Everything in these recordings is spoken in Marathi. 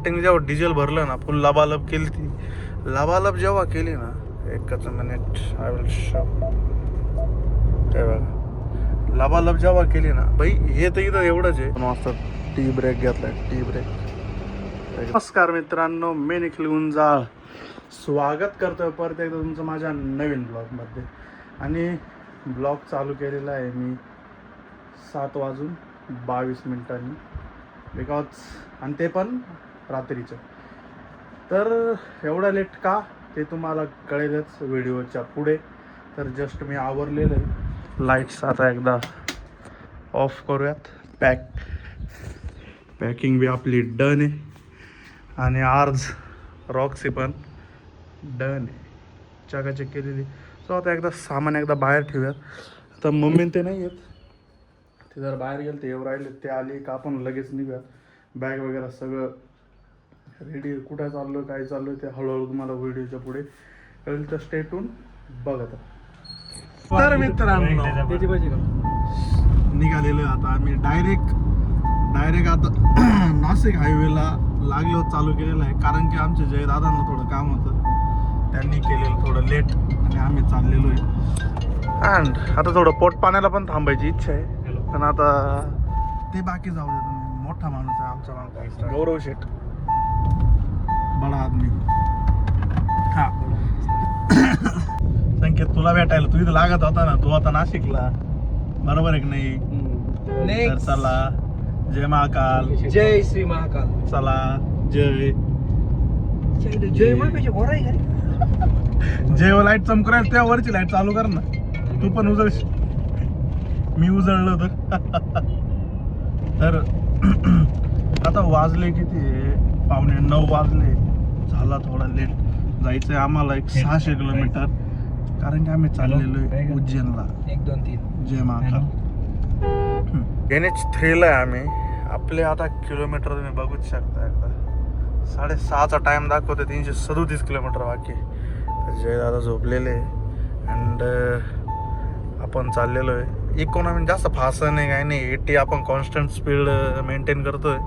स्टार्टिंग जेव्हा डिझेल भरलं ना फुल लबालब केली ती लबालब जेव्हा केली ना एकच मिनिट आय विल शो हे बघा लबालब जेव्हा केली ना भाई हे तर इथं एवढंच आहे मस्त टी ब्रेक घेतलाय टी ब्रेक नमस्कार मित्रांनो मी निखिल गुंजाळ स्वागत करतोय परत एकदा तुमचं माझ्या नवीन ब्लॉगमध्ये आणि ब्लॉग चालू केलेला आहे मी 7:22 बिकॉज आणि ते पण रात्रीचं तर एवढा लेट का ते तुम्हाला कळेलच व्हिडिओच्या पुढे तर जस्ट मी आवरलेलं आहे लाईट्स आता एकदा ऑफ करूयात पॅकिंग बी आपली डन आहे आणि आर्ज रॉक्सी पण डन आहे चकाचक केलेली सो आता एकदा सामान एकदा बाहेर ठेवूयात आता मम्मी ते नाही येत ते जर बाहेर गेले ते येऊ राहिले ते आले का आपण लगेच निघूयात बॅग वगैरे सगळं रेडी कुठं चाललो काय चाललो ते हळूहळू तुम्हाला व्हिडिओच्या पुढे कळेल तर स्टे ट्यून बघत तर मित्रांनो निघालेलो आता आम्ही डायरेक्ट आता नाशिक हायवेला लागलो चालू केलेलं आहे कारण की आमच्या जय दादांना थोडं काम होतं त्यांनी केलेलं थोडं लेट आणि आम्ही चाललेलो आहे अँड आता थोडं पोट पाण्याला पण थांबायची इच्छा आहे पण आता ते बाकी जाऊ दे तुम्ही मोठा माणूस आहे आमचा माणूस गौरव शेठ बडा आदमी हा संकेत तुला भेटायला तू इथं लागत होता ना तू आता नाशिकला बरोबर आहे की नाही तर चला जय महाकाल जय श्री महाकाल चला जय जय लाईट चमकू राहील त्या वरची लाईट चालू कर ना तू पण उजळ मी उजळलो तर आता वाजले किती 8:45 वाजले झाला थोडा लेट जायचंय आम्हाला 600 किलोमीटर कारण की आम्ही चाललेलो आहे उज्जैनला 1 2 3 जय महाकाल NH3 ला आहे आम्ही आपले आता किलोमीटर तुम्ही बघूच शकता एकदा 6:30चा टाइम दाखवते 337 किलोमीटर बाकी जय दादा झोपलेले अँड आपण चाललेलो आहे इकॉनॉमी जास्त फास्ट नाही काय नाही 80 आपण कॉन्स्टंट स्पीड मेंटेन करतोय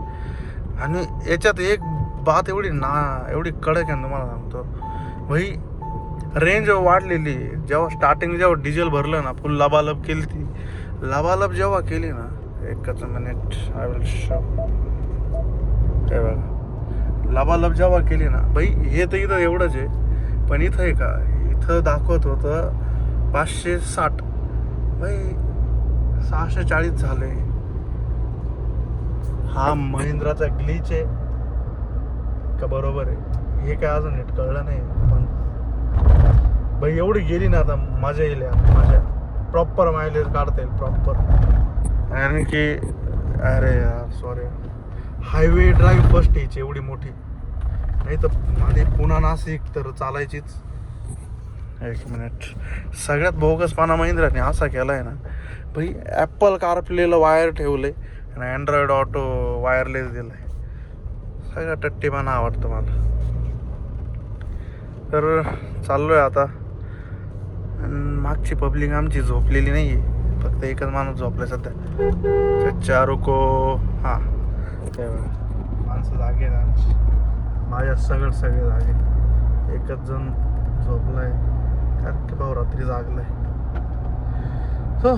आणि याच्यात एक बात एवढी कडक आहे तुम्हाला सांगतो भाई रेंज वाढलेली जेव्हा स्टार्टिंग जेव्हा डिझेल भरलं ना फुल लबालब केली ती लबालब जेव्हा केली ना एकच मिनिट आय विल शो हे बघा लबालब जेव्हा केली ना भाई हे तर इथं एवढंच आहे पण इथं आहे का इथं दाखवत होतं 560 भाई 640 झाले हा महिंद्राचा ग्लिच आहे का बरोबर आहे हे काय अजून नीट कळलं नाही पण भाई एवढी गेली ना आता मजा येईल माझ्या प्रॉपर मायलेज काढता येईल प्रॉपर कारण की अरे यार सॉरी हायवे ड्राईव्ह फर्स्ट यायची एवढी मोठी नाही तर माझी पुन्हा नाशिक तर चालायचीच एक मिनिट सगळ्यात बोगसपणा महिंद्राने असा केला आहे ना भाई ॲपल कारप्लेला वायर ठेवले आणि अँड्रॉइड ऑटो वायरलेस दिलं आहे सगळा टट्टीपणा आवडतो मला तर चाललो आहे आता मागची पब्लिक आमची झोपलेली नाही आहे फक्त एकच माणूस झोपलाय सध्या चच्चा रुको हां माणसं जागे ना आमची माझ्या सगळे जागे एकच जण झोपलाय कारण की भाऊ रात्री जागलाय हो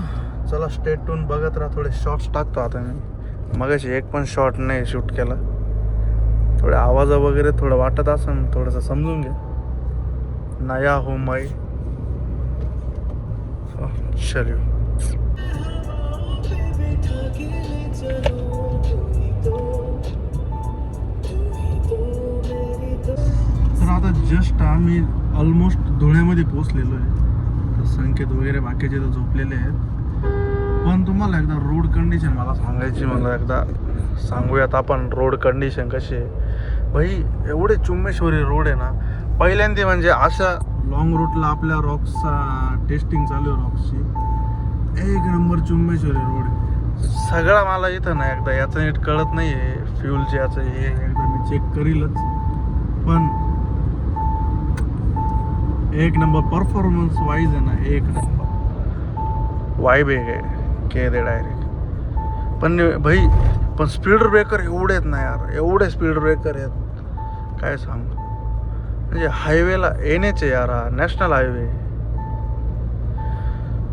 चला स्टेटून बघत राहा थोडे शॉर्ट्स टाकतो आता मी मगाशी एक पण शॉर्ट नाही शूट केला थोडे आवाज वगैरे थोडं वाटत असेल थोडंसं समजून घ्या नया हो माई चलियो तर आता जस्ट आम्ही ऑलमोस्ट धुळ्यामध्ये पोहोचलेलो आहे तर संकेत वगैरे बाकीचे तर झोपलेले आहेत पण तुम्हाला एकदा रोड कंडिशन मला सांगायची मला एकदा सांगूयात आपण रोड कंडिशन कशी आहे भाई एवढे चुम्मेश्वरी रोड आहे ना पहिल्यांदा म्हणजे अशा लॉंग रूटला आपल्या रॉक्सचा टेस्टिंग चालू आहे रॉक्सची एक नंबर चुम्मेश्वरी रोड आहे सगळा मला इथं ना एकदा याचं नीट कळत नाही आहे फ्युलचे याचं हे एकदा मी चेक करीलच पण एक नंबर परफॉर्मन्स वाईज आहे ना एक नंबर वाईब आहे के दे डायरेक्ट पण भाई पण स्पीड ब्रेकर एवढे आहेत ना यार एवढे स्पीड ब्रेकर आहेत काय सांगू, म्हणजे हायवेला NH आहे यार, हा नॅशनल हायवे.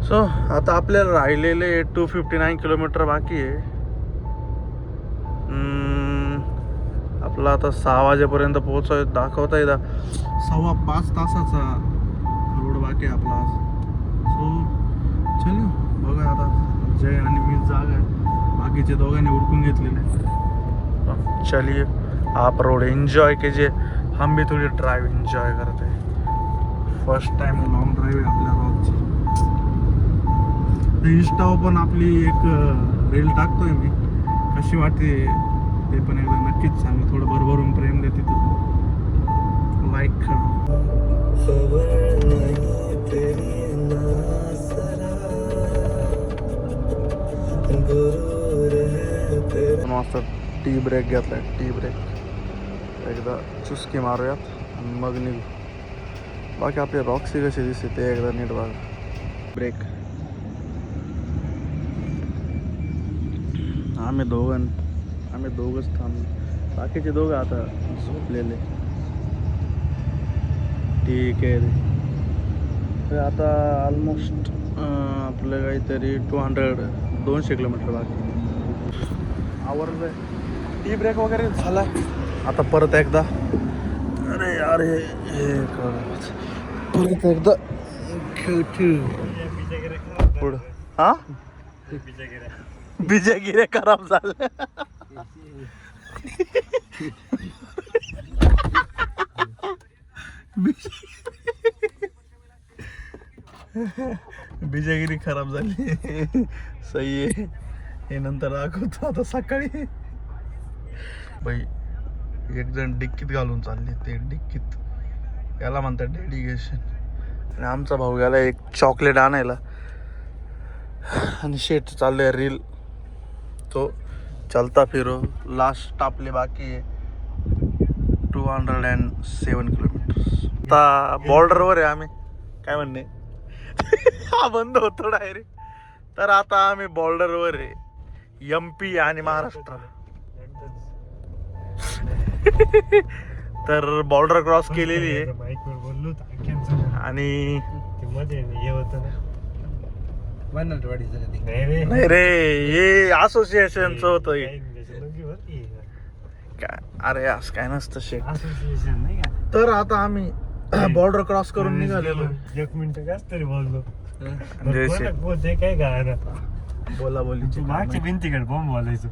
सो आता आपल्याला राहिलेले 259 किलोमीटर बाकी आहे. आपला आता 6 वाजेपर्यंत दाखवता येतं 4.25 तासाचा रोड बाकी आहे आपला आज. सो चलो बघा आता, जय आणि मी जागा आहे, बाकीचे दोघांनी उरकून घेतलेले. चलिए आप रोड एंजॉय कीजिए, हम भी थोड़ी ड्राइव एंजॉय करते हैं. फर्स्ट टाइम लॉन्ग ड्राईव्ह आहे आपल्या रोडची. इंस्टावर पण आपली एक रील टाकतोय मी, कशी वाटते ते पण एकदा नक्कीच सांगा. थोडं भरभरून प्रेम देते तिथं, लाईक मस्त. टी ब्रेक घेतलाय, टी ब्रेक एकदा चुस्की मारूयात आणि मग निघू. बाकी आपली रॉक्सी कशी दिसते ते एकदा नीट बघा. ब्रेक आम्ही दोघंच थांबलो, बाकीचे दोघं आता झोपलेले. ठीक आहे रे. आता ऑलमोस्ट आपलं काहीतरी 200 किलोमीटर बाकी. आवरलं आहे, टी ब्रेक वगैरे झाला. आता परत एकदा, अरे यार हे परत एकदा पुढं. हां बिजागिरे खराब झाले. बिजागिरी खराब झाली. सही आहे, हे नंतर दाखवतो. आता सकाळी बाई एक जण डिक्कीत घालून चालले, ते डिक्कीत याला म्हणतात डेडिकेशन. आणि आमचा भाऊ गेला एक चॉकलेट आणायला, आणि शेट चाललंय रील. तो चलता फिरो. लास्ट आपले बाकी आहे 207 किलोमीटर. आता बॉर्डरवर आहे आम्ही, काय म्हणणे हा बंद होतो डायरेक्ट. तर आता आम्ही बॉर्डरवर आहे, MP आणि महाराष्ट्र. तर बॉर्डर क्रॉस केलेली आहे. आणि नाही रे, हे असोसिएशनचं होतं हे. अरे असं काय नसतं शेट. तर आता आम्ही बॉर्डर क्रॉस करून निघालेलो. 1 मिनिट काच तरी बोललो. म्हणजे काय काय बोला बोली मागच्या भिंतीकडे बॉम्ब बोलायचो.